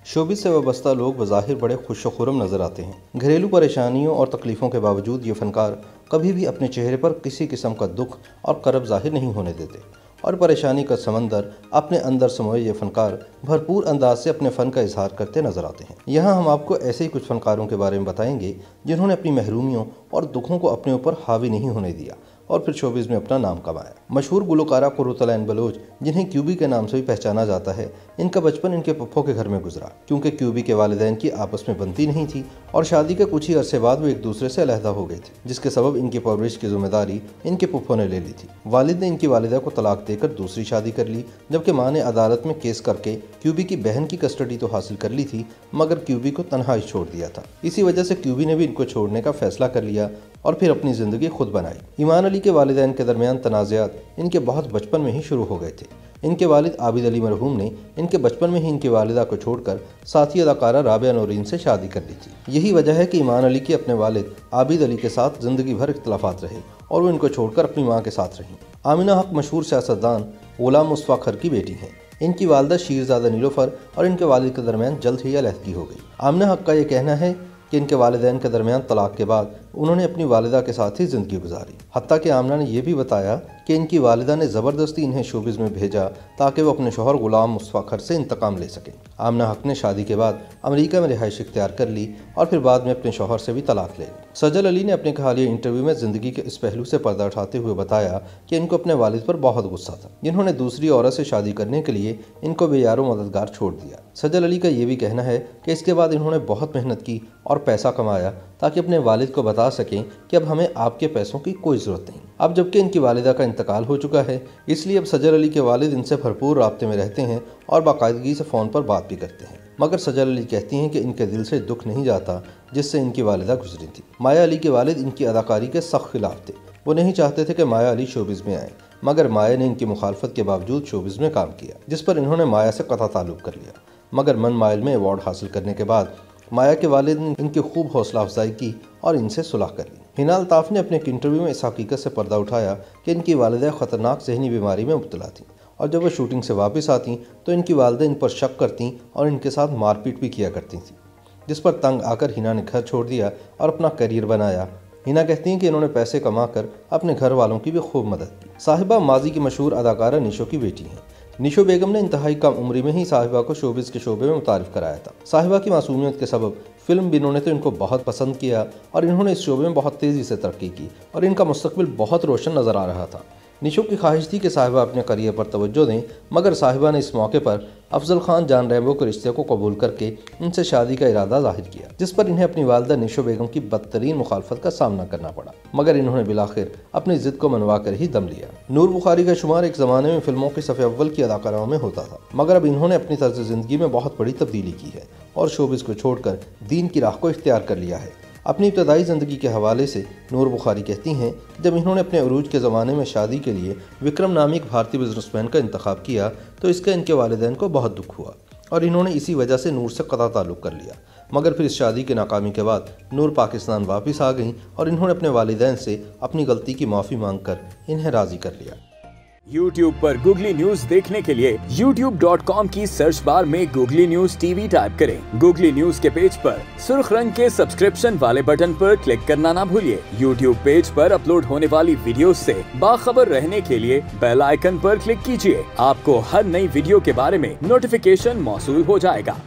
Showbiz से वाबस्ता लोग बज़ाहिर बड़े खुश-व-खुर्रम नज़र आते हैं। घरेलू परेशानियों और तकलीफ़ों के बावजूद ये फ़नकार कभी भी अपने चेहरे पर किसी किस्म का दुख और करब ज़ाहिर नहीं होने देते और परेशानी का समंदर अपने अंदर समोए ये फ़नकार भरपूर अंदाज से अपने फ़न का इजहार करते नज़र आते हैं। यहाँ हम आपको ऐसे ही कुछ फ़नकारों के बारे में बताएंगे जिन्होंने अपनी महरूमियों और दुखों को अपने ऊपर हावी नहीं होने दिया और फिर शोबिज़ में अपना नाम कमाया। मशहूर गुलकारा कुर्रतुल ऐन बलोच, जिन्हें क्यूबी के नाम से भी पहचाना जाता है, इनका बचपन इनके पप्पो के घर में गुजरा क्योंकि क्यूबी के वालिदैन की आपस में बनती नहीं थी और शादी के कुछ ही अरसे बाद वो एक दूसरे से अलहदा हो गए थे, जिसके सबब इनकी परवरिश की जिम्मेदारी इनके पुप्पो ने ले ली थी। वालिद ने इनकी वालिदा को तलाक देकर दूसरी शादी कर ली, जबकि माँ ने अदालत में केस करके क्यूबी की बहन की कस्टडी तो हासिल कर ली थी, मगर क्यूबी को तन्हा ही छोड़ दिया था। इसी वजह से क्यूबी ने भी इनको छोड़ने का फैसला कर लिया और फिर अपनी ज़िंदगी खुद बनाई। ईमान अली के वालिदैन के दरमियान तनाज़ात इनके बहुत बचपन में ही शुरू हो गए थे। इनके वालिद आबिद अली मरहूम ने इनके बचपन में ही इनकी वालिदा को छोड़कर साथी अदाकारा राबिया नौरीन से शादी कर ली थी। यही वजह है कि ईमान अली के अपने वालिद आबिद अली के साथ ज़िंदगी भर इख्तलाफात रहे और वो इनको छोड़कर अपनी माँ के साथ रहीं। आमिना हक मशहूर सियासतदान गुलाम मुस्तफ़ा खर की बेटी हैं। इनकी वालदा शीरज़ादा नीलोफर और इनके वालिद के दरमियान जल्द ही अलहदगी हो गई। आमिना हक का ये कहना है कि इनके वालिदैन के दरमियान तलाक के बाद उन्होंने अपनी वालिदा के साथ ही ज़िंदगी गुजारी। हत्ता कि आमिना ने यह भी बताया कि इनकी वालिदा ने ज़बरदस्ती इन्हें शोबिज़ में भेजा ताकि वो अपने शोहर गुलाम मुस्तफ़ा खर से इंतकाम ले सकें। आमिना हक ने शादी के बाद अमेरिका में रिहाइश इख्तियार कर ली और फिर बाद में अपने शोहर से भी तलाक ले ली। सजल अली ने अपने एक हालिया इंटरव्यू में ज़िंदगी के इस पहलू से पर्दा उठाते हुए बताया कि इनको अपने वालिद पर बहुत गुस्सा था, जिन्होंने दूसरी औरत से शादी करने के लिए इनको बेयारो मददगार छोड़ दिया। सजल अली का ये भी कहना है कि इसके बाद इन्होंने बहुत मेहनत की और पैसा कमाया ताकि अपने वालिद को बता सकें कि अब हमें आपके पैसों की कोई ज़रूरत नहीं। अब जबकि इनकी वालिदा का इंतकाल हो चुका है, इसलिए अब सजल अली के वालिद इनसे भरपूर राब्ते में रहते हैं और बाकायदगी से फ़ोन पर बात भी करते हैं। मगर सजल अली कहती हैं कि इनके दिल से दुख नहीं जाता जिससे इनकी वालिदा गुजरी थी। माया अली के वालिद इनकी अदाकारी के सख्त खिलाफ थे। वो नहीं चाहते थे कि माया अली शोबिज़ में आए, मगर माया ने इनकी मुखालफत के बावजूद शोबिज़ में काम किया, जिस पर इन्होंने माया से कता ताल्लुक़ कर लिया। मगर मन माइल में अवार्ड हासिल करने के बाद माया के वालिद ने इनकी खूब हौसला अफजाई की और इनसे सुलह कर ली। हिना अल्ताफ़ ने अपने एक इंटरव्यू में इस हकीकत से पर्दा उठाया कि इनकी वालिदा ख़तरनाक ज़हनी बीमारी में मुब्तला थीं और जब वह शूटिंग से वापस आती तो इनकी वालिदा इन पर शक करती और इनके साथ मारपीट भी किया करती थी, जिस पर तंग आकर हिना ने घर छोड़ दिया और अपना करियर बनाया। हिना कहती हैं कि इन्होंने पैसे कमाकर अपने घर वालों की भी खूब मदद की। साहिबा माजी की मशहूर अदाकारा निशो की बेटी हैं। निशो बेगम ने इंतहाई कम उम्री में ही साहिबा को शोबिज़ के शोबे में मुतारिफ कराया था। साहिबा की मासूमियत के सबब फिल्म बिनों ने तो इनको बहुत पसंद किया और इन्होंने इस शोबे में बहुत तेज़ी से तरक्की की और इनका मुस्तकबिल बहुत रोशन नज़र आ रहा था। निशो की ख्वाहिश थी कि साहिबा अपने करियर पर तवज्जो दें, मगर साहिबा ने इस मौके पर अफजल खान जान रैम्बो के रिश्ते को कबूल करके उनसे शादी का इरादा जाहिर किया, जिस पर इन्हें अपनी वालिदा निशो बेगम की बदतरीन मुखालफत का सामना करना पड़ा, मगर इन्होंने बिलाखिर अपनी जिद को मनवा कर ही दम लिया। नूर बुखारी का शुमार एक ज़माने में फिल्मों के सफ़े अव्वल की अदाकाराओं में होता था, मगर अब इन्होंने अपनी तर्ज ज़िंदगी में बहुत बड़ी तब्दीली की है और शोबिज़ को छोड़कर दीन की राह को इख्तियार कर लिया है। अपनी इब्तदाई ज़िंदगी के हवाले से नूर बुखारी कहती हैं, जब इन्होंने अपने अरूज के ज़माने में शादी के लिए विक्रम नामी एक भारतीय बिजनेसमैन का इंतखाब किया तो इसका इनके वालिदैन को बहुत दुख हुआ और इन्होंने इसी वजह से नूर से कता ताल्लुक़ कर लिया। मगर फिर इस शादी की नाकामी के बाद नूर पाकिस्तान वापस आ गईं और इन्होंने अपने वालिदैन से अपनी गलती की माफ़ी मांग कर इन्हें राज़ी कर लिया। YouTube पर गूगली न्यूज देखने के लिए youtube.com की सर्च बार में गूगली न्यूज टीवी टाइप करें। गूगली न्यूज के पेज पर सुर्ख रंग के सब्सक्रिप्शन वाले बटन पर क्लिक करना ना भूलिए। YouTube पेज पर अपलोड होने वाली वीडियोस से बाखबर रहने के लिए बेल आइकन पर क्लिक कीजिए। आपको हर नई वीडियो के बारे में नोटिफिकेशन मौसूल हो जाएगा।